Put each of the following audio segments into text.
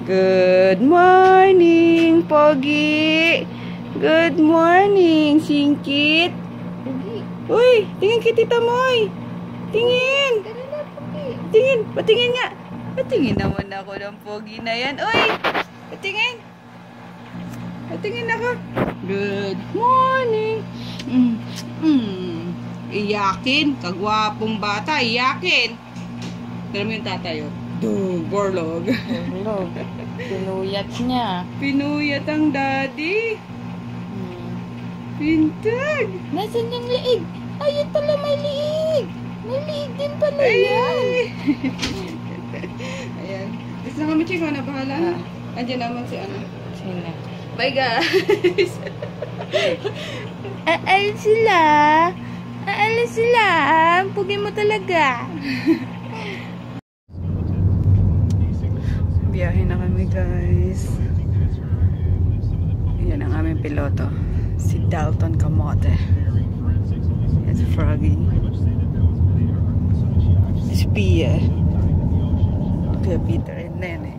Good morning, Pogi. Good morning, Singkit. Uy, tingin kay Tita Moy. Tingin. Tingin. Patingin nga. Patingin naman ako ng Pogi na yan. Uy, patingin. Patingin ako. Good morning. Iyakin. Kagwapong bata. Iyakin. Pero mo yung tatay, oh. Borlog. Borlog. Pinuyat niya. Pinuyat ang daddy. Pintag. Nasaan yung liig? Ayun pala may liig. May liig din pala yan. Ayan. Gusto na kami, Chiko, na bahala na. Andiyan naman si ano. Sino? Bye, guys. Aalis sila. Aalis sila. Pugi mo talaga. Biyahe na kami, guys. Yan ang aming piloto. Si Dalton Camote. Yan si Froggy. Si Pia. Kuya Peter and Nene.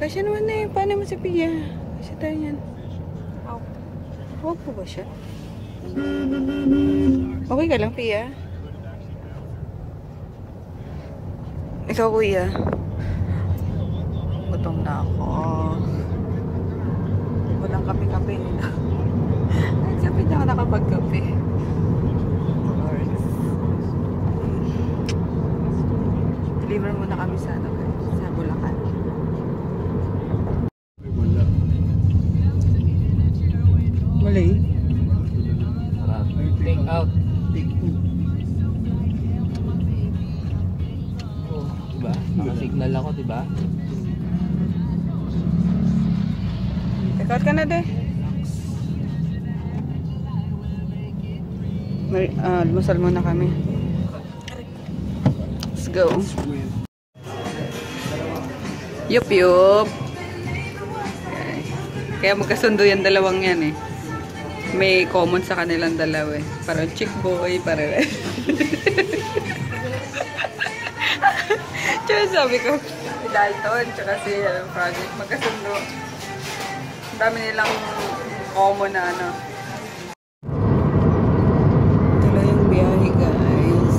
Kasi naman na paano mo si Pia? Kasi tayo yan. Huwag po ba siya? Okay ka lang, Pia? Ikaw, kuya? Gutom na ako. Walang kape-kape. Sabi na ako nakapag-kape. Deliver muna kami sa ano, sa Bulacan. Mali. Take out. Oh, diba? Naka-signal ako, diba? Take out ka na, de. Almusal muna kami. Let's go. Yup, yup. Kaya magkasundo yung dalawang yan eh. May common sa kanilang dalawa eh. Parang chick boy, parang tsaka sabi ko, si Dalton, tsaka si Project, magkasundo. Ang dami nilang common na ano. Tuloy yung biyahe, guys.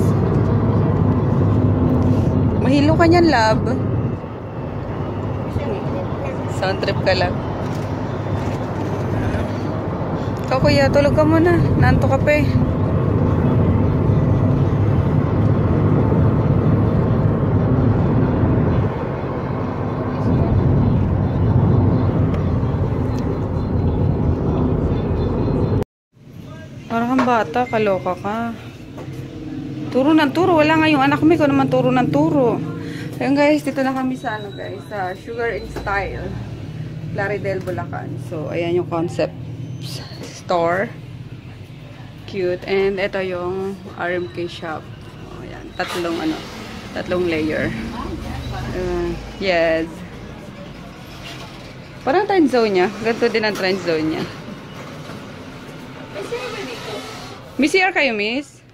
Mahilo ka niyan, love. Sound trip ka lang. Ikaw, kuya, tulog ka muna. Nanto ka pa eh. Parang kang bata, kaloka ka. Turo ng turo. Wala nga yung anak mo. Ikaw naman turo ng turo. Ayun, guys, dito na kami sa ano, guys, sa Sugar in Style, Plaridel, Bulacan. So, ayan yung concept store. Cute. And ito yung RMK shop. Oh, ayan. Tatlong layer. Yes. Parang trend zone niya. Ganito din ang trend zone niya. Miss CR kayo, miss?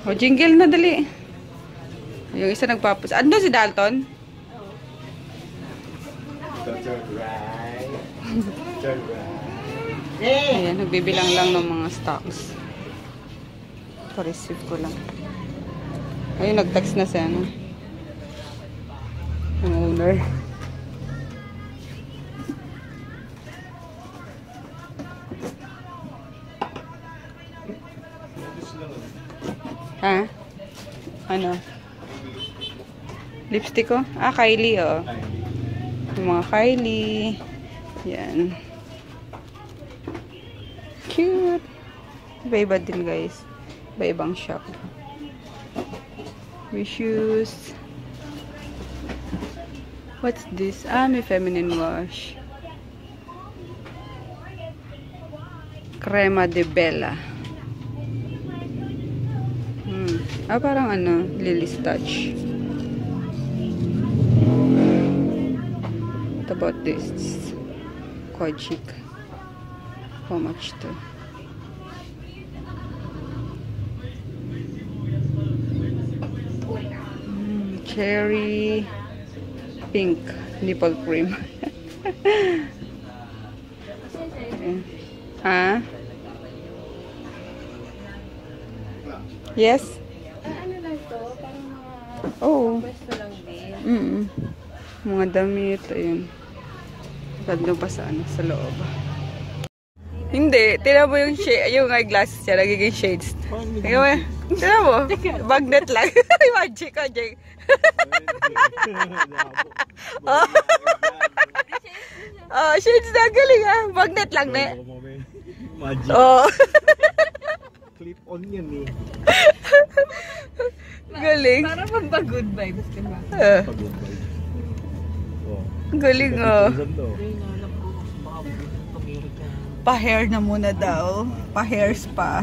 O, jingle na dali. Yung isa nagpapos. Ando si Dalton? Turn right. Turn right. Ayan, nagbibilang lang ng mga stocks. Pa-receive ko lang. Ayun, nag-text na siya, ano? Yung owner. Ha? Ano? Lipstick ko? Ah, Kylie, oh. Yung mga Kylie. Yan. Cute. Iba-iba din, guys. Iba-ibang shop. May shoes. What's this? Ah, may feminine wash. Crema de Bella. Ah, parang ano, Lily's Touch. What about this? Quite chic. How much to? Cherry pink Nipple cream. Ha? Yes? Ano lang to? Parang mga Oo. pwesto lang din. Mga damit. Ayun. Ganda pa sa ano, sa loob. Hindi. Tira mo yung eyeglasses niya. Nagiging shades. Tira mo. Magnet lang. Magic ka, Jake. Oh, shades na. Galing ah. Magnet lang na. Magic. Oh. Clip on yan eh. Galing. Para magpa-good vibes, diba? Pagod ba? Oh. Galing oh. Ganda. Pa-hair na muna daw. Pa-hair spa.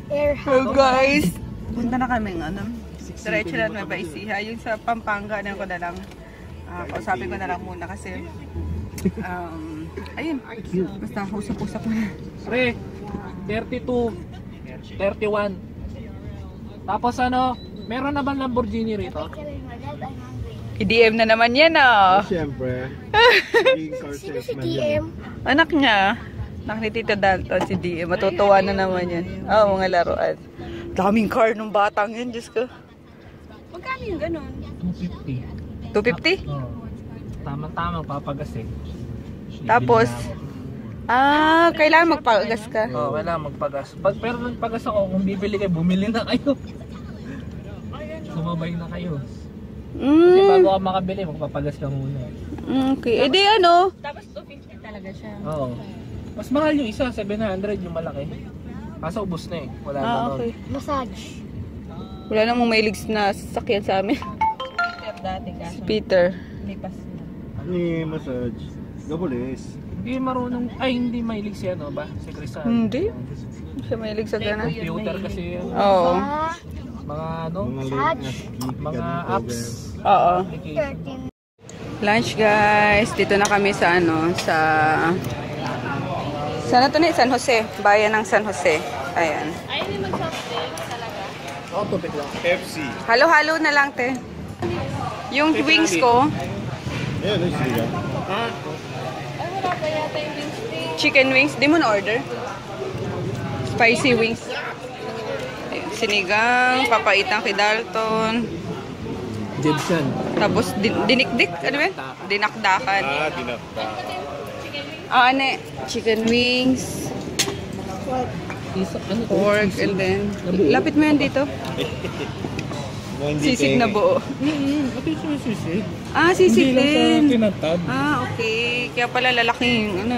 Air So guys, punta na kami ng ano. Diretso na may Baisiha. Yung sa Pampanga na ko na lang. Kausapin ko na lang muna kasi ayun. Basta usap-usap na. Pre, 32, 31. Tapos ano, meron na bang Lamborghini rito? I-DM na naman yan oh. Siyempre. Sino si DM? Anak niya. Anak ni Tito Dalton si DM. Matutuwa na naman yan. Oo, mga laruan. Daming car nung batang yun, Diyos ko. Magkano yung ganun? 250. 250? Oh. Tama-tama, papagas eh. Tapos, kailangan magpagas ka. Oo, kailangan magpagas. Pero nagpagas ako, kung bibili kayo, bumili na kayo. Sumabay na kayo. Kasi bago ka makabili, magpapagas ka muna. Okay. E di ano? Tapos 250 talaga siya. Oo. Mas mahal yung isa, 700 yung malaki. Kaso ubos na eh. Wala na nun. Okay. Massage. Wala namang mailig na sasakyan sa amin. Peter dati ka. Si Peter. Lipas na. Ni massage. Gabulis. Hindi marunong, ay hindi mahilig siya, no ba? Si Crisan. Hindi. Hindi siya mailig sa gana. Computer kasi yun. Oo. Mga ano, Mga late mga apps. Oo. Application. Lunch guys. Dito na kami sa ano, sa... Sana to na? San Jose. Bayan ng San Jose. Ayan. Ayaw niyo mag-soft drinks talaga? Oo, tupik lang. FC. Halo-halo na lang, te. Yung wings ko, Ayan, ay sige. Ah, Ay, wala pa yata yung wings din. chicken wings. Di mo na-order? Spicy wings. Ayun, sinigang, papaitang kay Dalton. Jebsan. Tapos dinikdik, ano ba? Dinakdakan. Dinapta. Ano, chicken wings, Ano to? pork, and then, lapit mo yan dito. Sisig na buo. Ito yung sisig. Ah, sisig Hindi lang sa din. tinatad. Ah, okay. Kaya pala lalaking, ano,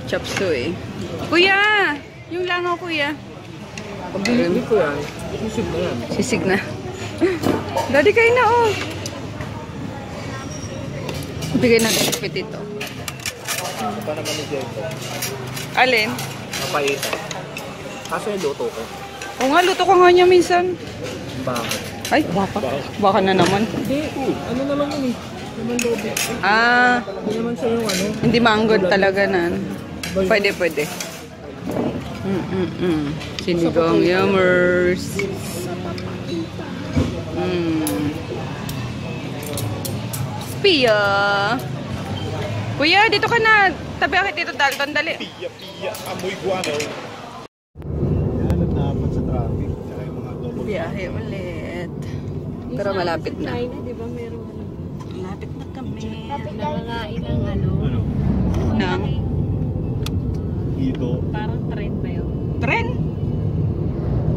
chop suey. Kuya! Yung langaw, kuya. Pag dinigdig ko yan, sisig na yan. Sisig na. Daddy, kain na, oh. Bigay natin sa petito. Pa naman ni Jento. Alin? Mapaitan. Kaso yung luto ko. O nga, luto ko nga niya minsan. Bakit? Ay, baka. Baka na naman. Hindi, ano naman yun eh. Naman lobe. Ah, Hindi naman siya yung ano. hindi manggod talaga na. Pwede, pwede. Sinigang yummers. Pia. Kuya, dito ka na. Tabi ako dito, Dalton. Dali. Piya, amoy guano. Yan, dapat sa traffic. Tsaka yung mga double. Biyahe ulit. Pero malapit na. China, di ba meron ano? Malapit na kami. Nangangain ng ano? Ano? Nang Ito. Parang trend ba yun? tren.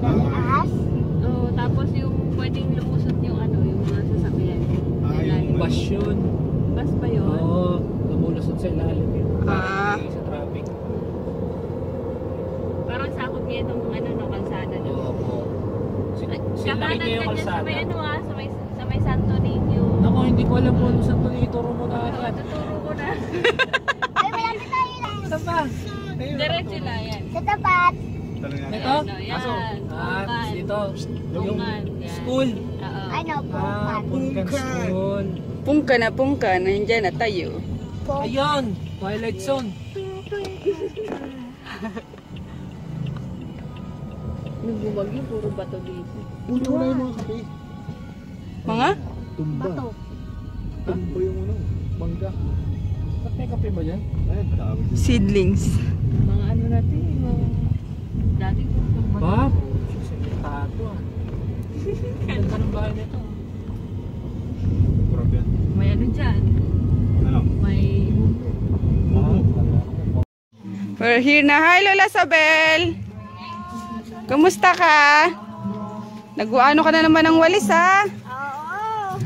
Ahas? Oo, tapos yung pwedeng lumusot yung ano, yung mga sasakyan. Yung Bus yun. Bus ba yun? Oo, lumulusot sa ilalim yun. Ah. Sa traffic. Parang sakop niya itong ano, no, kalsada no? Oo. Sinakit Kakanan niya yung ka dyan sa kalsada. may ano ah, sa may Santo Niño. Ako, hindi ko alam kung ano saan ito. Ituro mo na agad. Tuturo ko na. Ay, malapit tayo lang. Saan ba? Diretso lang yan. Sa tapat. Ito? Yan. Aso? Ah, dito. Yung Bungan, yan. school. Oo. Ano, Ah, pungkat. Punkan School. Pungka na. Nandiyan na tayo. Ayun! Twilight Zone. Nung bumagyo, puro bato dito. Puto na yung mga kape. Mga? Tumba. Bato. Tumbo yung ano, mangga. Ba't may kape ba dyan? Ayun, dami. Seedlings. Mga ano natin, mga dati ko. Ba? Tato ah. Ganda ng bahay nito. Kurap yan. May ano dyan. Ano? May... We're here na. Hi, Lola Sabel! Kumusta ka? Nag-ano ka na naman ng walis, ha? Oo.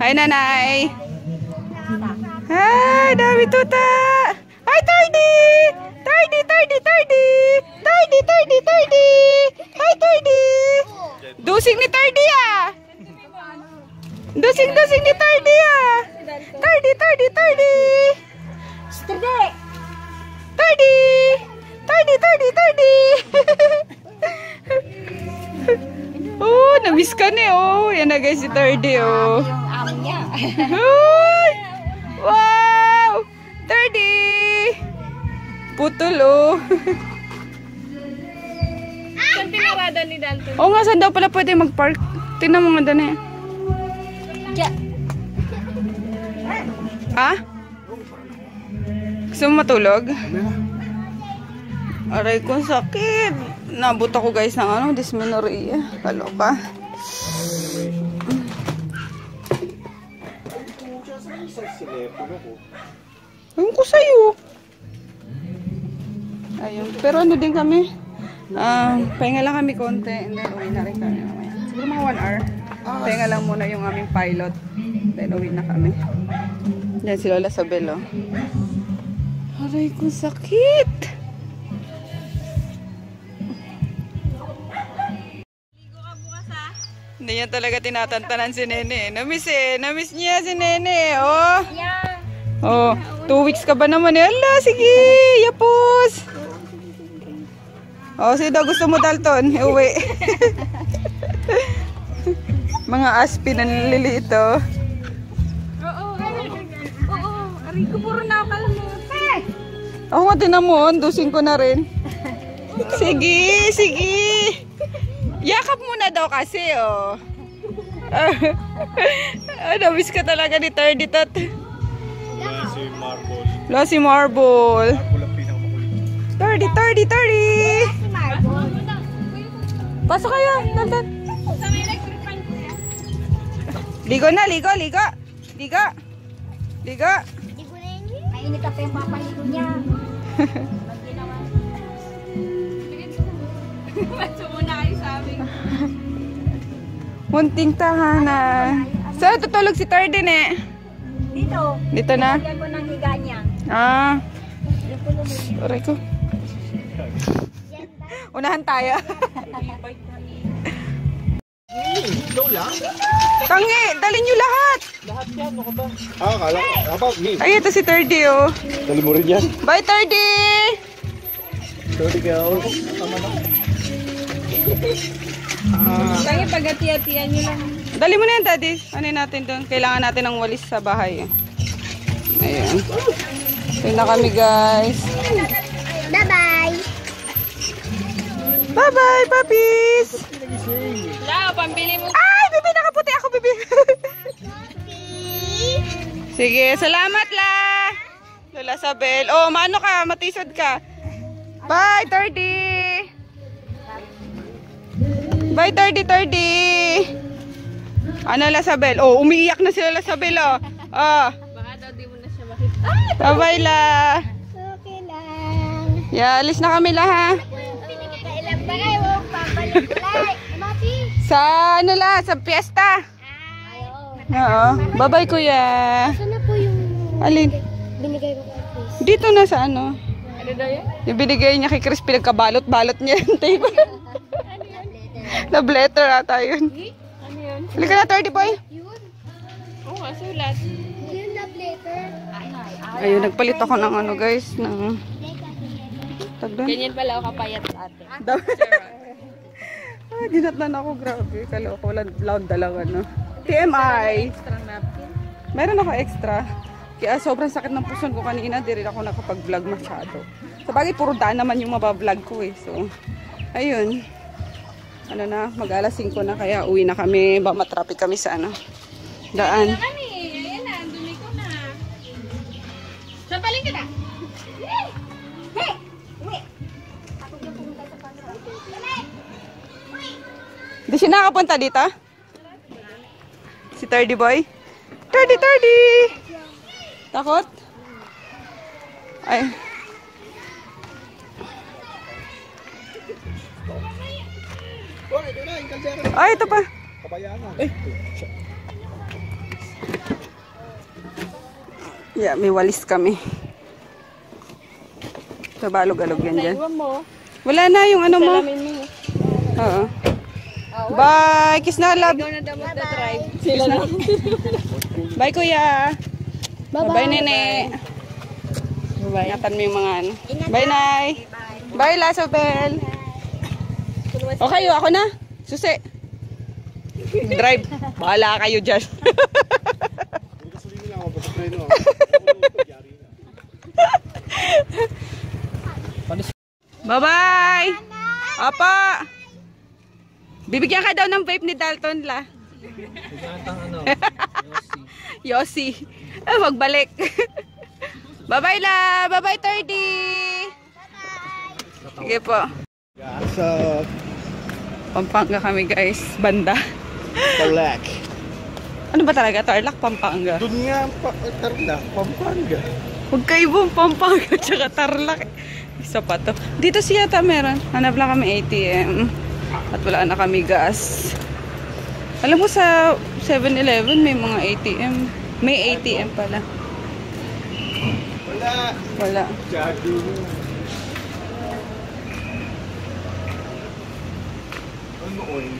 Hi, nanay! Hi, dami tuta! Hi, Tardy! Tardy, Tardy, Tardy! Tardy, Tardy, Tardy! Hi, Tardy! Dusing ni Tardy, ah! Dusing ni Tardy, ah! Tardy, Tardy, Tardy! Tardy! Tardy! Tardy, Tardy, Tardy! Oh, na-miss ka na, oh. Yan na guys si Tardy, oh. Yung amo niya. Uy! Wow! Tardy! Putol, oh. Saan pinarada ni Dalton? Oo nga, saan daw pala pwede mag-park? Tingnan mo nga doon eh. Diyan. Ah? Gusto mo matulog? Aray ko, sakit. Nabot ako guys ng ano, dysmenorrhea. Kaloka. Ayun ko sa'yo. Ayun. Pero ano din kami? Pahinga lang kami konti. And then uwi na rin kami mamaya. Siguro mga 1 hour. Pahinga lang muna yung aming pilot. Then uwi na kami. Yan si Lola Sabel, oh. Aray ko, sakit. Hindi niya talaga tinatantanan si Nene. Namiss eh. Namiss niya si Nene, oh. Yeah. Oh, 2 weeks ka ba naman eh? Ala, sige, yapos. Oh, sino daw gusto mo, Dalton? Uwi. Mga aspi na nililiit, oh. Oo. Aray ko, puro nakal mo. Ako nga tinamon, dusing ko na rin. Sige, sige. Yakap muna daw kasi, oh. Namiss ka talaga ni Tardy Tot. Wala si Marble. Wala si Marble. Marble ang pinakamakulit. Tardy, Tardy, Tardy. Si Marble. Pasok kayo, Dalton. Sa may electric fan ko yan. Ligo na, ligo, ligo. Ligo. Ligo. Hindi ko na yun. Mainit pa yung papaligo niya. Pag ginawa. Macho muna kayo sa amin. Munting tahanan. Saan tutulog si Tardy, eh? Dito. Dito na? Lagyan ko ng higa niya. Ah. Hindi ko naman. Aray ko. Unahan tayo. Ikaw lang? Tangi, dalhin nyo lahat. Ah, kala ko. About me. Ay, ito si Tardy, oh. Dali mo rin yan. Bye, Tardy! Sorry, girls. Tangi, pag-ati-atian nyo lang. Dali mo na yan, Daddy. Ano natin doon? Kailangan natin ng walis sa bahay. Ayan. Ito na kami, guys. Bye-bye. Bye-bye, puppies! Wala, pambili mo. Ay, bibi, nakaputi ako, bibi. Sige, salamat la. Lola Sabel. Oh, mano ka, matisod ka. Bye, Tardy. Bye, Tardy, Tardy. Ano, Lola Sabel? Oh, umiiyak na si Lola Sabel, oh. Oh. Baka daw di mo na siya makita. Bye-bye la. Okay lang. Yeah, alis na kami la, ha. Kailan ba kayo? Pabalik ulit. Mati. Sa, ano la, sa piyesta. Ayaw. Oo. Bye-bye, kuya. Saan na po yung Alin? binigay ko kay Chris? Dito na sa ano. Ano daw yan? Yung binigay niya kay Chris, pinagkabalot-balot niya yung tape. Love letter ata yun. Ano yun? Halika na, Tardy boy. Yun. Oo nga, sulat. Yun love letter. Ayun, nagpalit ako ng ano guys, ng tagdan. Ganyan pala ako kapayat sa ate. Dinatnan ako, grabe. Kaloko, walang dalang ano. TMI. Extra napkin. Meron ako extra. Kaya sobrang sakit ng puson ko kanina, di rin ako nakapag-vlog masyado. Sa bagay, puro daan naman yung mabablog ko eh. So, ayun. Ano na, mag-alas 5 na kaya uwi na kami. Ba matraffic kami sa ano. Daan. Kami, ayan na, dumi ko na. Sampalin kita. Hey! Uwi! Ako yung pumunta sa pansa. Di siya nakapunta dito? Si Tardy Boy? Tardy! Takot? Ay. Ay, ito pa. Yeah, may walis kami. Ito, balog-alog yan dyan. Wala na yung ano mo. Oo. Bye! Kiss na, love. Kiss na. Bye, kuya. Bye, nene. Ingatan mo yung mga ano. Bye, nay. Bye, Lasobel. Okay, ako na. Susi. Drive. Bahala kayo dyan. Bye-bye! Apa! Bibigyan ka daw ng vape ni Dalton la. Yossi. Magbalik. Bye-bye la! Bye-bye, Tardy! Sige po. Sa Pampanga kami guys. Banda. Tarlac. Ano ba talaga? Tarlac, Pampanga. Doon nga, Tarlac, Pampanga. Huwag kaibong Pampanga tsaka Tarlac. Isa pa to. Dito siya yata meron. Hanap lang kami ATM. At wala na kami gas. Alam mo sa 7-Eleven may mga ATM. May ATM pala. Wala. Jado. Ano oil?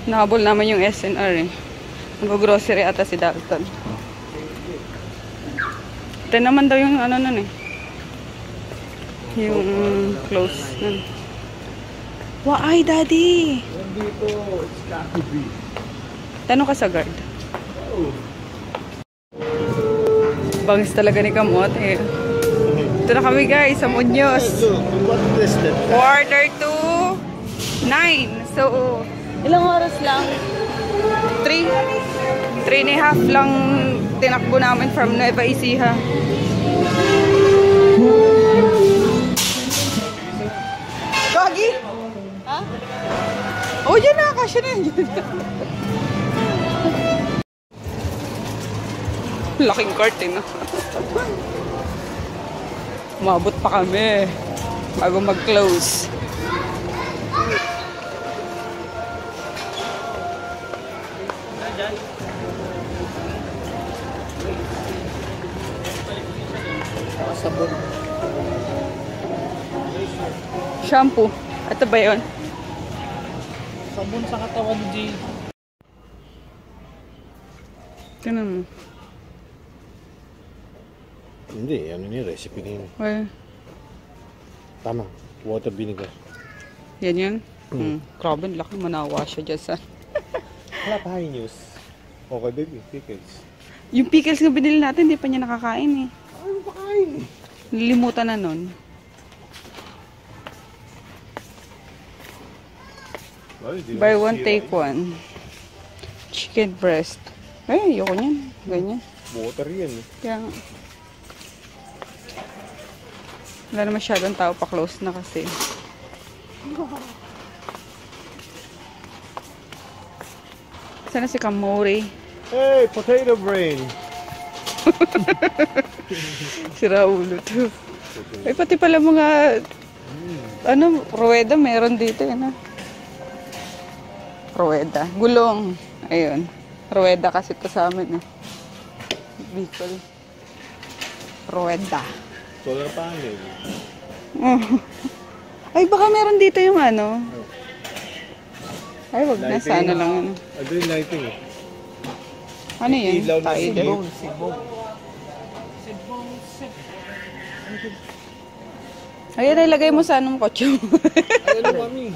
Nahabol naman yung SNR eh. Nag-grocery ata si Dalton. Ito naman daw yung ano nun eh. Yung close nun. Why, daddy? Nandito, it's got to be. Tanong ka sa guard. Bangis talaga ni Kamot eh. Ito na kami guys, sa Muñoz. Look, what is that? 8:45. So, ilang oras lang? 3.5 lang tinakbo namin from Nueva Ecija. Gagi? Ha? Oh, yan na. Kasya na yan. Laking cart eh, no? Umabot pa kami bago mag-close. Sabon. Shampoo. Ito ba yun? Sabon sa katawan ni Jay. Tingnan mo. Hindi, ano niya, recipe niya. Well, Tama, water vinegar. yan yun? Grabe, laki manawa siya dyan sa... Wala pa high news. Okay, baby, pickles. Yung pickles nga binili natin, hindi pa niya nakakain eh. Ano pa kain? Nilimutan na nun. Buy one, take one. Chicken breast. Ay, ayoko niyan. Ganyan. Water yan. Kaya nga. Wala na masyadong tao pa, close na kasi. Sana si Kamori. Hey, potato brain! Sira ulo to. Ay, pati pala mga ano, ruweda meron dito yan, ruweda. Gulong. Ayun. Ruweda kasi to sa amin eh. Bicol. Ruweda. Solar panel. Ay, baka meron dito yung ano. Ay, wag na. Sana lang ano. Ano yung lighting eh? Ano yun? Ilaw na Tayo din. sibong. Ayan, ilagay mo sa anong kotse mo. Ano mami?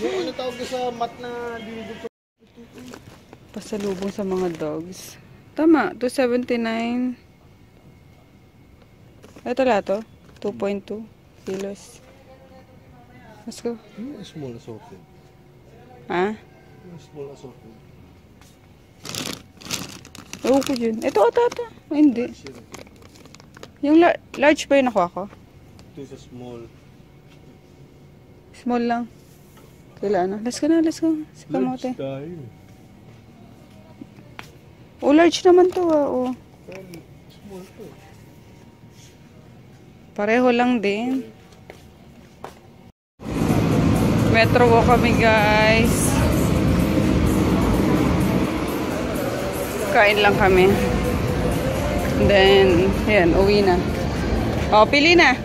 Yung ano tawag sa mat na dinidito. Pasalubong sa mga dogs. Tama, 279. Ito lahat, 2.2 kilos. Let's go. Yung small assortment. Ha? Yung small assortment. Ewan ko dyan. Ito, ata. Hindi. Yung large pa yung nakuha ko? Ito sa small. Small lang. Kailan na? Let's go. Si kamote. Tayo. Oh, large naman to oh. Small to. Pareho lang din. Metro ko kami guys. Kain lang kami. And then, yan, uwi na. O, pili na.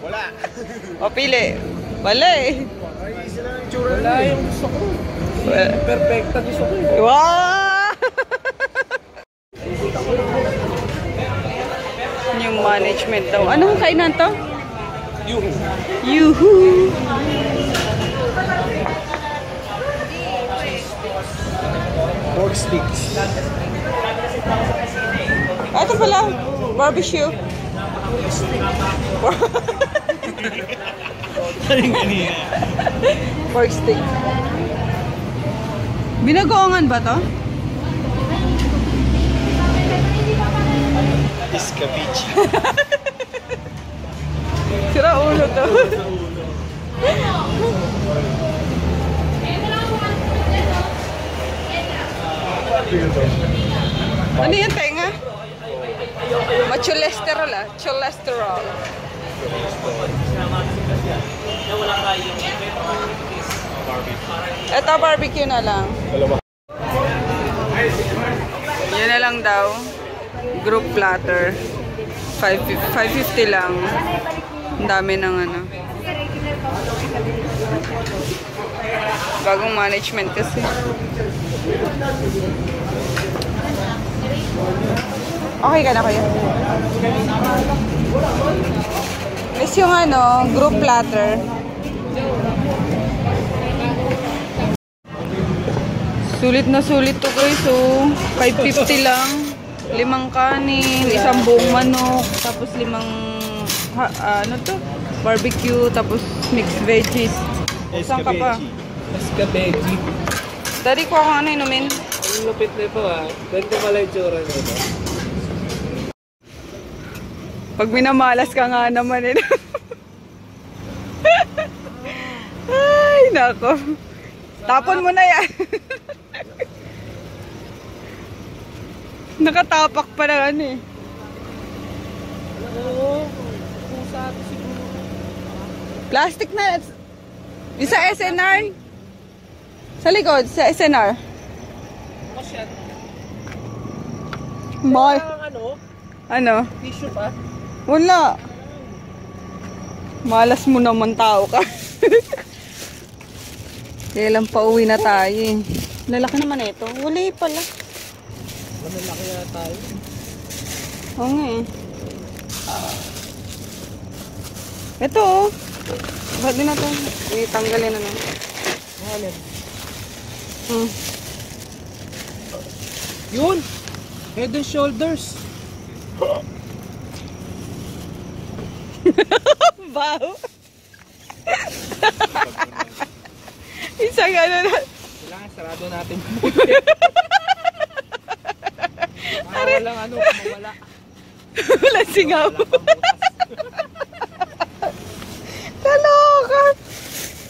Wala. O, pili. Wala eh. Wala yung gusto ko. Perfecta gusto ko. Wow! Yung management daw. Anong kainan to? Yuhu! Pork sticks. Ito pala, barbecue. Pork stick. Binagoongan ba to? Escabeche. Sira ulo to. Ano yung tenga? Cholesterol cholesterol. Ito barbecue na lang. Yun na lang daw. Group platter. 550 lang. Ang dami ng ano. Bagong management kasi. Okay ka na kayo? Miss yung ano, group platter. Sulit na sulit to guys, oh. 550 lang. 5 kanin, 1 buong manok, tapos 5 ano to? Barbecue, tapos mixed veggies. Saan ka pa? Escabeche. Daddy ko ako ano inumin. Ang lupit nito ah. Ganito pala yung tsura nito. Pag minamalas ka nga naman eh. Ay, nako. Tapon mo na yan. Nakatapak pa na ano eh. Oo. Pusa ito siguro. Plastic na. Yung sa SNR. Sa likod, sa SNR. Kasi yan. Boy. Ano? Ano? Tissue pa? Wala. Malas mo naman tao ka. Kailan pa uwi na tayo eh. Lalaki naman ito. Wala pala. Malalaki na tayo. Oo nga eh. Ito oh. Ba't din na ito? Tanggalin na lang. Halin. Yun! Head and shoulders. Baho! Isang ano na. Kailangan sarado natin. Para walang ano, mawala. Wala singaw. Kaloka!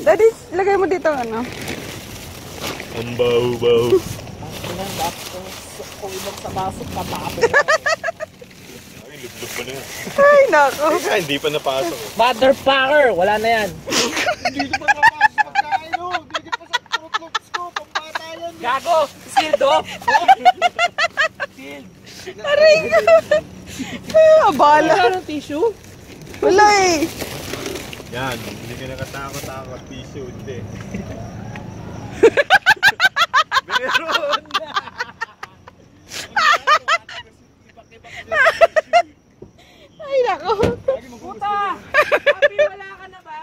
Daddy, lagay mo dito ano. Ang baho-baho. Kung ibang sa baso, patapin. Ay, lublog pa na yan. Ay, nako. Hindi pa napasok. Motherfucker! Wala na yan. Hindi pa napasok sa pagkain, oh. Hindi pa sa fruit ko. Pampata yan. Gago! Sildo! Aray ka! Abala. Wala ng tissue? Wala eh. Yan, hindi ka nakatakot-takot. Tissue, hindi. Meron! Ay, nako. Puta! Happy, wala ka na ba?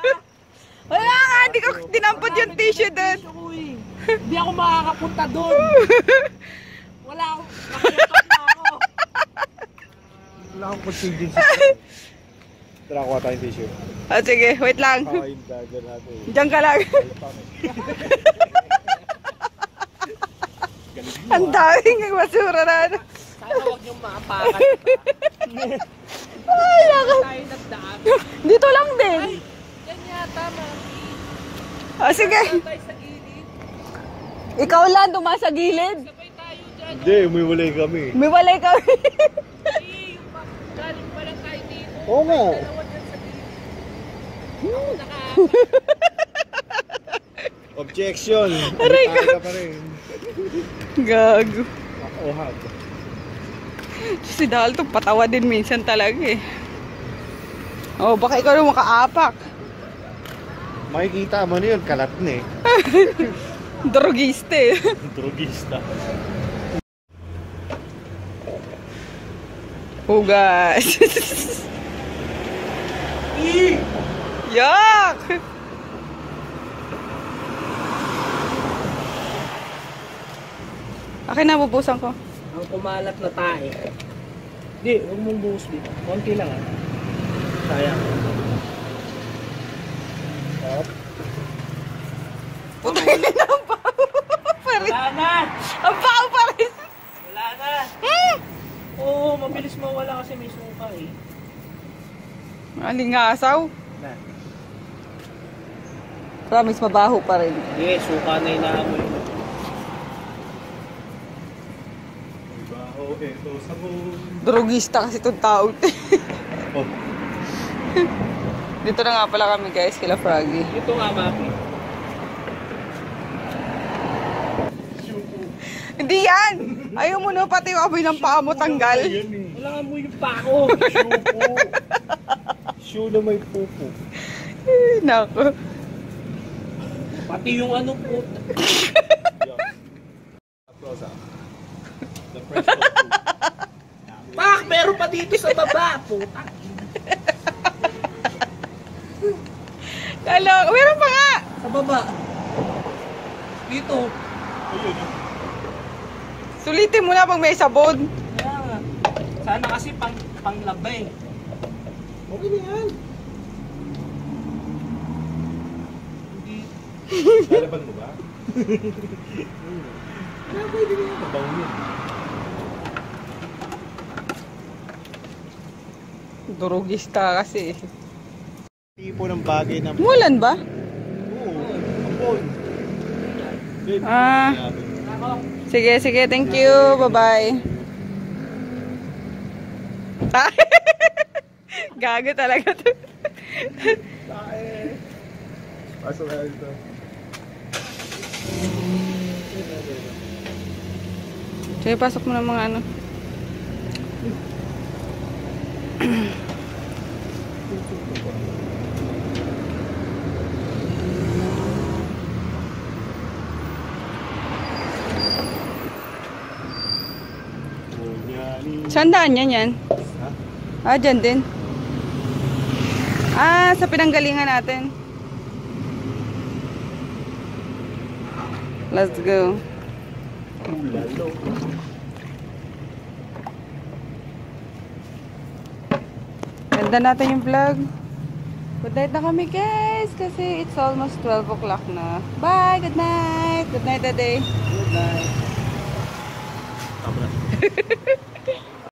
Wala nga, hindi ko dinampot yung tissue doon. Hindi ako makakapunta doon. Wala ako. Nakalipat na ako. Wala akong contingency. Tara, kuha tayong tissue. Ah, sige, wait lang. Kakain dagger natin. Diyan ka lang. Ang daming basura na ano. Sana huwag niyong maapakan. Ay, naka. Tayo nagdaan. Dito lang din. Yan yata, mami. Ah, sige. Tayo sa gilid. Ikaw lang dumaan sa gilid. Sabay tayo dyan. Hindi, umiwalay kami. May walay kami. Ay, galing pa lang tayo dito. Oo nga. Dalawa dyan sa gilid. Objection. Aray ko. Tayo ka pa rin. Gago. Ohag. Si Dalton patawa din minsan talaga eh. Oh, baka ikaw na makaapak. Makikita mo na yun, kalat na eh. Drogiste. Drogista. Hugas. Yak! Akin na, bubusan ko. Ang kumalat na tae. Hindi, huwag mong buhos dito. Konti lang ah. Sayang. Stop. Putay na ang pao. Wala na! Ang pao pa rin. Wala na! Oo, mabilis mawala kasi may suka eh. Alingasaw. Na. Promise, mabaho pa rin. Yes, suka na inaamoy mo. Baho, eto, sabon. Drogista kasi itong tao. Oh, Dito na nga pala kami guys, kila Froggy. Ito nga, mami. Hindi yan! Ayaw mo na pati yung amoy ng paa mo tanggal. Wala amoy yung pako. Shupo. Shoe na may pupo. Ay, nako. Pati yung ano po. Rosa. The fresh of food. Pak! Meron pa dito sa baba. Puta. Kalo, meron pa nga! Sa baba. Dito. Ayun, oh. Sulitin mo na pag may sabon. Kaya nga. Sana kasi panglabay. Okay na yan. Hindi. Lalaban mo ba? Pwede na yan. Mabango yun. Drogista kasi. Tipo ng bagay na... Mulan ba? Oo. Ampon. Babe, Ah. grabe. Sige, sige. Thank you. Bye-bye. Gago talaga to. Pasok na ito. Sige, pasok mo ng mga ano. Saan daan yan? Ha? Ah, dyan din. Ah, sa pinanggalingan natin. Let's go. Lalo. Ganda natin yung vlog. Good night na kami guys kasi it's almost 12 o'clock na. Bye! Good night! Good night, Ade. Good night.